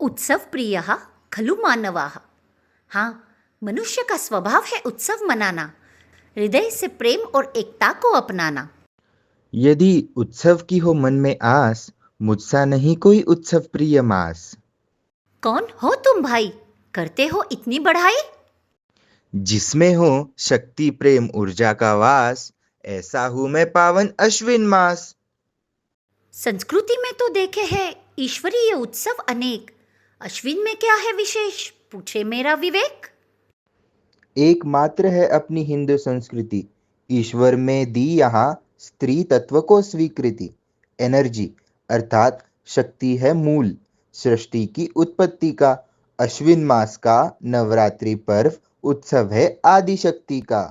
उत्सव प्रियः खलु मानवाः। हाँ, मनुष्य का स्वभाव है उत्सव मनाना, हृदय से प्रेम और एकता को अपनाना। यदि उत्सव की हो मन में आस, मुझसा नहीं कोई उत्सव प्रिय मास। कौन हो तुम भाई, करते हो इतनी बढ़ाई? जिसमें हो शक्ति प्रेम ऊर्जा का वास, ऐसा हूँ मैं पावन अश्विन मास। संस्कृति में तो देखे हैं ईश्वरीय उत्सव अनेक, अश्विन में क्या है विशेष, पूछे मेरा विवेक। एकमात्र है अपनी हिंदू संस्कृति, ईश्वर में दी यहाँ स्त्री तत्व को स्वीकृति। एनर्जी अर्थात शक्ति है मूल, सृष्टि की उत्पत्ति का। अश्विन मास का नवरात्रि पर्व उत्सव है आदि शक्ति का।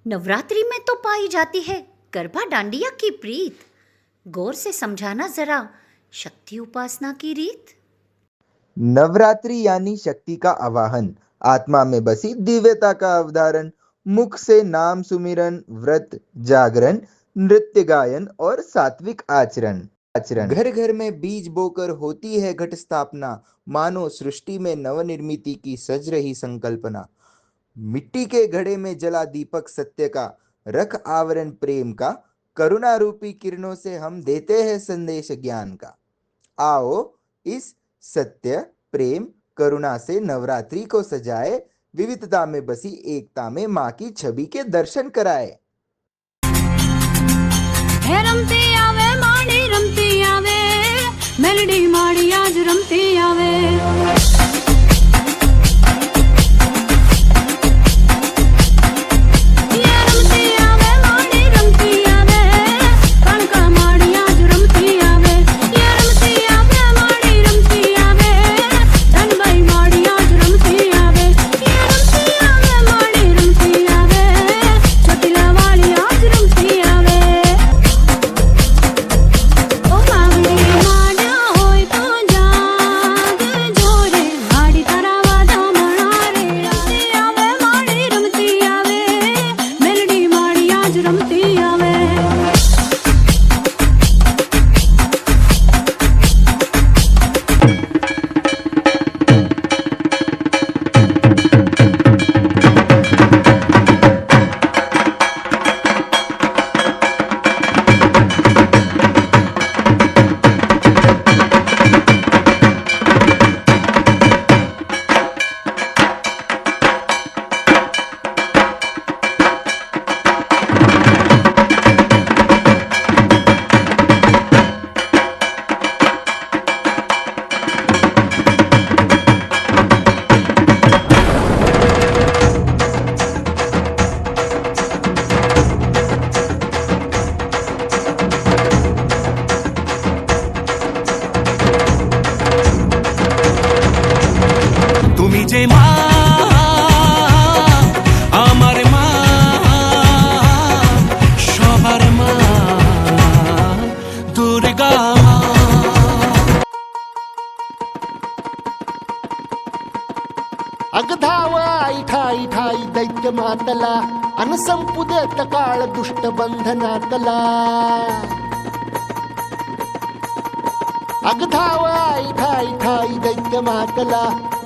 नवरात्रि में तो पाई जाती है गरबा डांडिया की प्रीत, गौर से समझाना जरा शक्ति उपासना की रीत। नवरात्रि यानी शक्ति का आवाहन, आत्मा में बसी दिव्यता का अवधारण। मुख से नाम सुमिरन, व्रत जागरण, नृत्य गायन और सात्विक आचरण। घर घर में बीज बोकर होती है घट स्थापना, मानो सृष्टि में नवनिर्मिति की सज रही संकल्पना। मिट्टी के घड़े में जला दीपक सत्य का, रख आवरण प्रेम का, करुणा रूपी किरणों से हम देते हैं संदेश ज्ञान का। आओ इस सत्य प्रेम करुणा से नवरात्रि को सजाए, विविधता में बसी एकता में माँ की छवि के दर्शन कराए। रमते आवे माड़ी रमते आवे, मेलडी माड़ी आज रमते आवे। अगधावाई ठाई ठाई दैत्य मातला, अनसंपुदेत काळ दुष्ट बंधनातला। अगधावाई ठाई ठाई दैत्य मातला,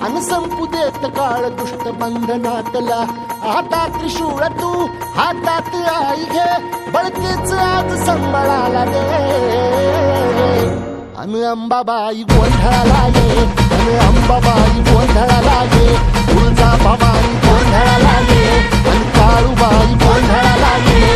अनसंपुदेत काळ दुष्ट बंधनातला। हातात त्रिशूळ तू हातात आई घे, बळकेच आज संबळाला दे। अन अंबाबाई गोंधळाला ये, अन अंबाबाई गोंधळाला ये, तुळजा भवानी गोंधळाला ये, अन काळूबाई गोंधळाला ये।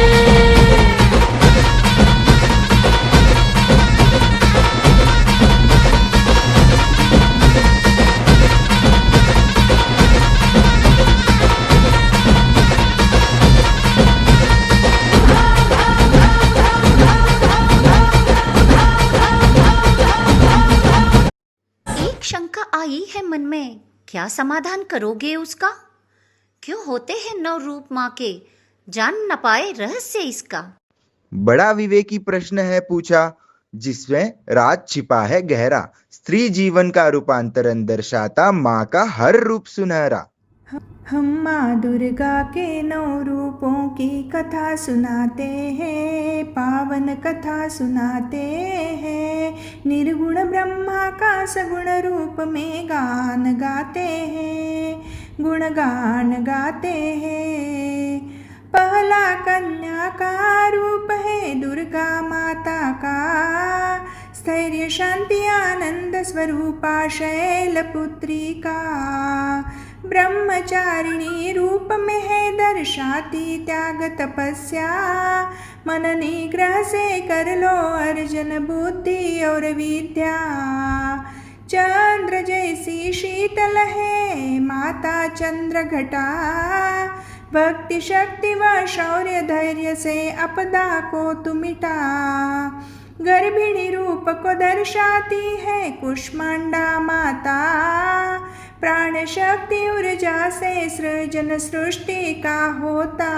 शंका आई है मन में, क्या समाधान करोगे उसका? क्यों होते हैं नौ रूप माँ के, जान न पाए रहस्य इसका। बड़ा विवेकी प्रश्न है पूछा, जिसमें राज छिपा है गहरा। स्त्री जीवन का रूपांतरण दर्शाता माँ का हर रूप सुनहरा। हम माँ दुर्गा के 9 रूपों की कथा सुनाते हैं, पावन कथा सुनाते हैं। निर्गुण ब्रह्मा का सगुण रूप में गान गाते हैं, गुणगान गाते हैं। पहला कन्या का रूप है दुर्गा माता का, स्थैर्य शांति आनंद स्वरूपा शैलपुत्री का। ब्रह्मचारिणी रूप में है दर्शाती त्याग तपस्या, मन निग्रह से कर लो अर्जन बुद्धि और विद्या। चंद्र जैसी शीतल है माता चंद्र घटा, भक्ति शक्ति व शौर्य धैर्य से आपदा को तू मिटा। गर्भिणी रूप को दर्शाती है कुष्मांडा माता, प्राण शक्ति ऊर्जा से सृजन सृष्टि का होता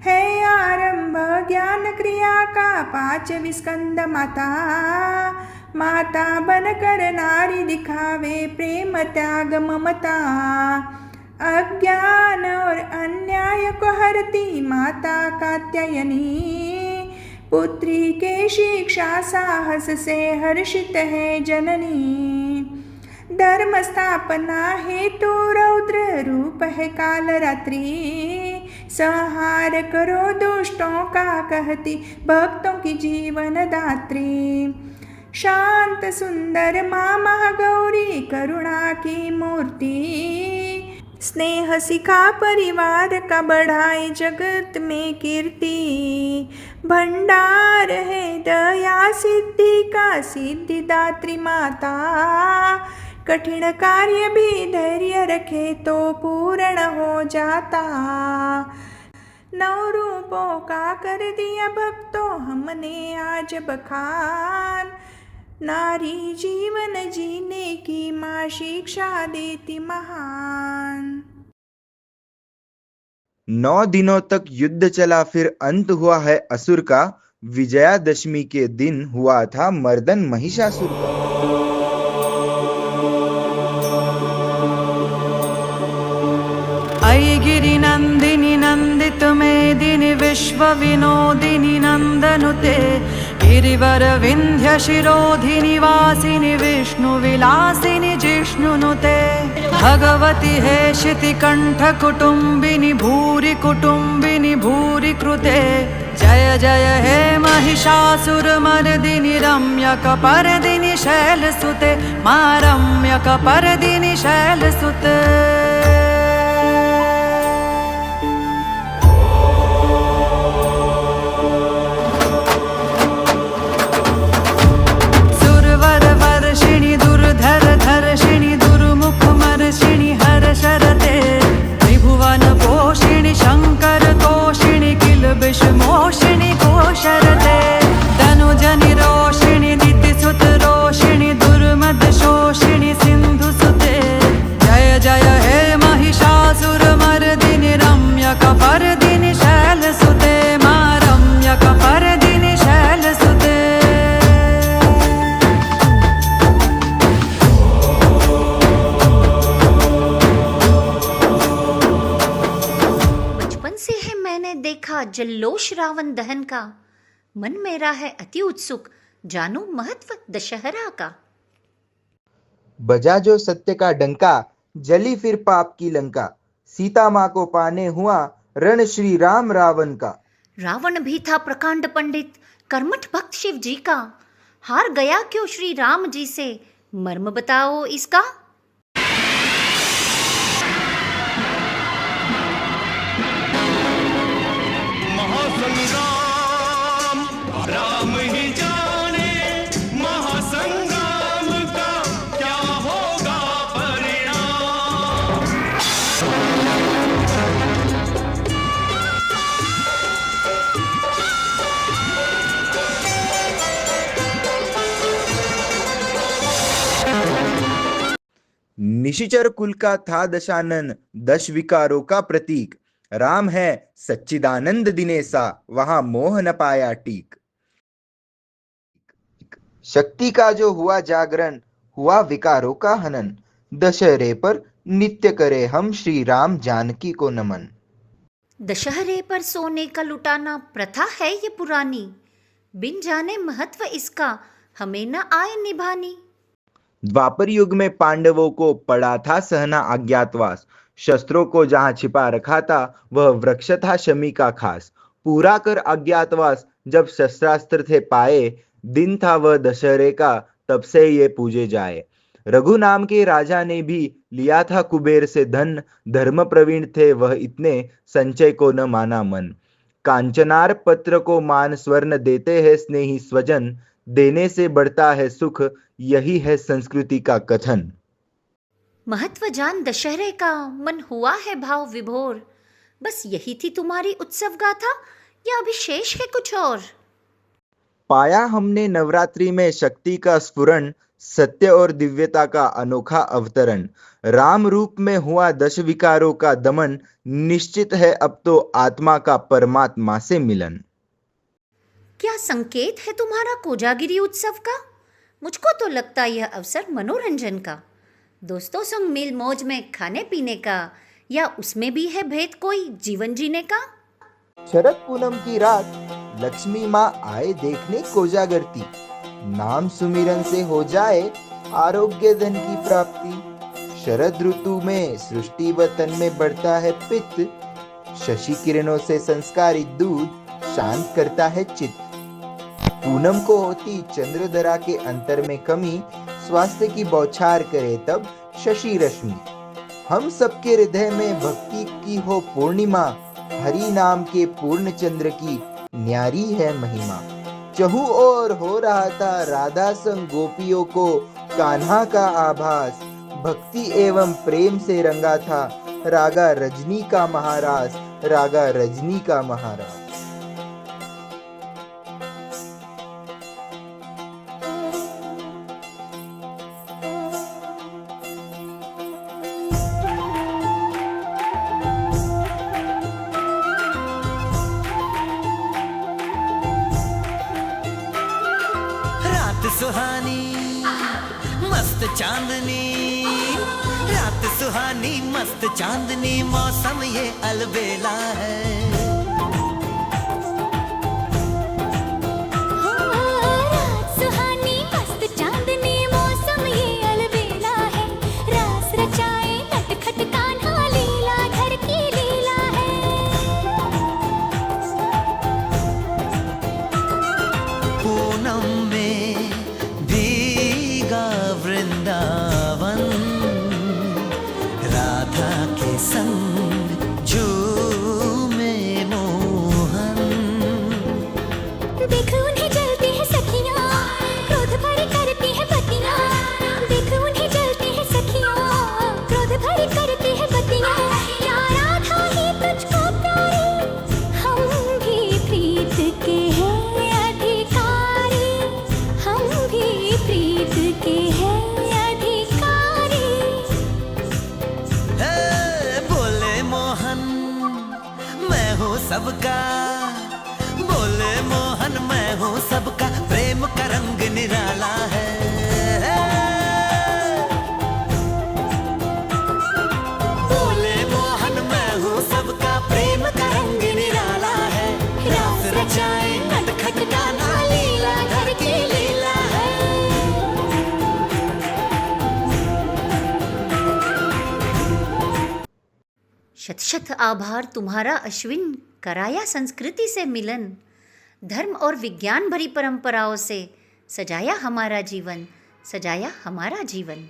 है। आरंभ ज्ञान क्रिया का 5वीं स्कंद माता, माता बनकर नारी दिखावे प्रेम त्याग ममता। अज्ञान और अन्याय को हरती माता कात्यायनी, पुत्री के शिक्षा साहस से हर्षित है जननी। धर्म स्थापना हेतु रौद्र रूप है काल रात्रि, संहार करो दुष्टों का कहती भक्तों की जीवन दात्री। शांत सुंदर माँ महागौरी करुणा की मूर्ति, स्नेह सिखा परिवार का बढ़ाए जगत में कीर्ति। भंडार है दया सिद्धि का सिद्धिदात्री माता, कठिन कार्य भी धैर्य रखे तो पूर्ण हो जाता। 9 रूपों का कर दिया भक्तों हमने आज बखान, नारी जीवन जीने की माँ शिक्षा देती महान। 9 दिनों तक युद्ध चला, फिर अंत हुआ है असुर का। विजयादशमी के दिन हुआ था मर्दन महिषासुर का। ऐ गिरि नंदिनी नंदित मेदिनि विश्व विनोदिनी नंदनुते, गिरिवर विंध्य शिरोधिनि वासिनि विष्णु विलासिनि जिष्णुनुते। भगवति हे शितिकंठ कुटुंबिनि भूरि कुटुंबिनि भूरि कृते, जय जय हे महिषासुर मर्दिनि रम्यक परदिनि शैलसुते, मा रम्यक परदिनि शैलसुते। दुर्धर धर्षिणि दुर्मुख मर्षिणि हर शरते, त्रिभुवन पोषिणि शंकर तोषिणि किल्बिष मोषिणि घोषरते। तनुजनि रोषिणि दितिसुत रोषिणि दुर्मद शोषिणि सिंधु सुते, जय जय हे महिषासुर मर्दिनि रम्यक परदिनि शैलसुते, मा रम्यक परदिनि शैलसुते। देखा जल्लोष रावण दहन का, मन मेरा है अति उत्सुक, जानू महत्व दशहरा का। बजा जो सत्य का डंका, जली फिर पाप की लंका। सीता माँ को पाने हुआ रण श्री राम रावण का। रावण भी था प्रकांड पंडित, कर्मठ भक्त शिव जी का। हार गया क्यों श्री राम जी से, मर्म बताओ इसका। राम ही जाने महासंग्राम का क्या होगा परिणाम। निशिचर कुल का था दशानन, 10 विकारों का प्रतीक। राम है सच्चिदानंद दिनेसा, वहां मोह न पाया टीक। शक्ति का जो हुआ जागरण, हुआ विकारों का हनन। दशहरे पर नित्य करे हम श्री राम जानकी को नमन। दशहरे पर सोने का लुटाना प्रथा है ये पुरानी, बिन जाने महत्व इसका हमें न आए निभानी। द्वापर युग में पांडवों को पड़ा था सहना अज्ञातवास, शस्त्रों को जहां छिपा रखा था वह वृक्ष था शमी का खास। पूरा कर अज्ञातवास जब शस्त्रास्त्र थे पाए, दिन था वह दशहरे का तब से ये पूजे जाए। रघु नाम के राजा ने भी लिया था कुबेर से धन, धर्म प्रवीण थे वह इतने संचय को न माना मन। कांचनार पत्र को मान स्वर्ण देते हैं स्नेही स्वजन, देने से बढ़ता है सुख यही है संस्कृति का कथन। महत्व जान दशहरे का मन हुआ है भाव विभोर, बस यही थी तुम्हारी उत्सव गाथा या अभिशेष है कुछ और। पाया हमने नवरात्रि में शक्ति का स्फुरण, सत्य और दिव्यता का अनोखा अवतरण। राम रूप में हुआ दश विकारों का दमन, निश्चित है अब तो आत्मा का परमात्मा से मिलन। क्या संकेत है तुम्हारा कोजागिरी उत्सव का? मुझको तो लगता यह अवसर मनोरंजन का, दोस्तों संग मिल मौज में खाने पीने का, या उसमें भी है भेद कोई जीवन जीने का। शरद पूनम की रात लक्ष्मी माँ आए देखने कोजागरती, नाम सुमिरन से हो जाए आरोग्य धन की प्राप्ति। शरद ऋतु में सृष्टि व तन में बढ़ता है पित्त, शशि किरणों से संस्कारित दूध शांत करता है चित्त। पूनम को होती चंद्रधरा के अंतर में कमी, स्वास्थ्य की बौछार करे तब शशि रश्मि। हम सबके हृदय में भक्ति की हो पूर्णिमा, हरि नाम के पूर्ण चंद्र की न्यारी है महिमा। चहु और हो रहा था राधा संग गोपियों को कान्हा का आभास, भक्ति एवं प्रेम से रंगा था रागा रजनी का महारास, रागा रजनी का महारास। सुहानी मस्त चांदनी, रात सुहानी मस्त चांदनी, मौसम ये अलबेला है। रात सुहानी मस्त चांदनी, मौसम ये अलबेला है। रास रचाए नटखट कान्हा, लीला घर की लीला है। पूनम में वृंदावन, राधा के संग झूमे मोहन। देख उन्हें जलती है सखियाँ, क्रोध भरी करती है बत्तियाँ। देख उन्हें जलती है सखियाँ, क्रोध भरी करती है बत्तियाँ। या राधा ही तुझको प्यारी, हम भी प्रीत के हैं अधिकारी, हम भी प्रीत के हैं अधिकारी। बोले मोहन मैं हूँ सबका, बोले मोहन मैं हूँ सबका, प्रेम का रंग निराला है। बोले मोहन मैं हूँ सबका, प्रेम का रंग निराला है। रास रचाए नटखट कान्हा, लीला घर की लीला है। शत शत आभार तुम्हारा अश्विन, कराया संस्कृति से मिलन। धर्म और विज्ञान भरी परंपराओं से सजाया हमारा जीवन, सजाया हमारा जीवन।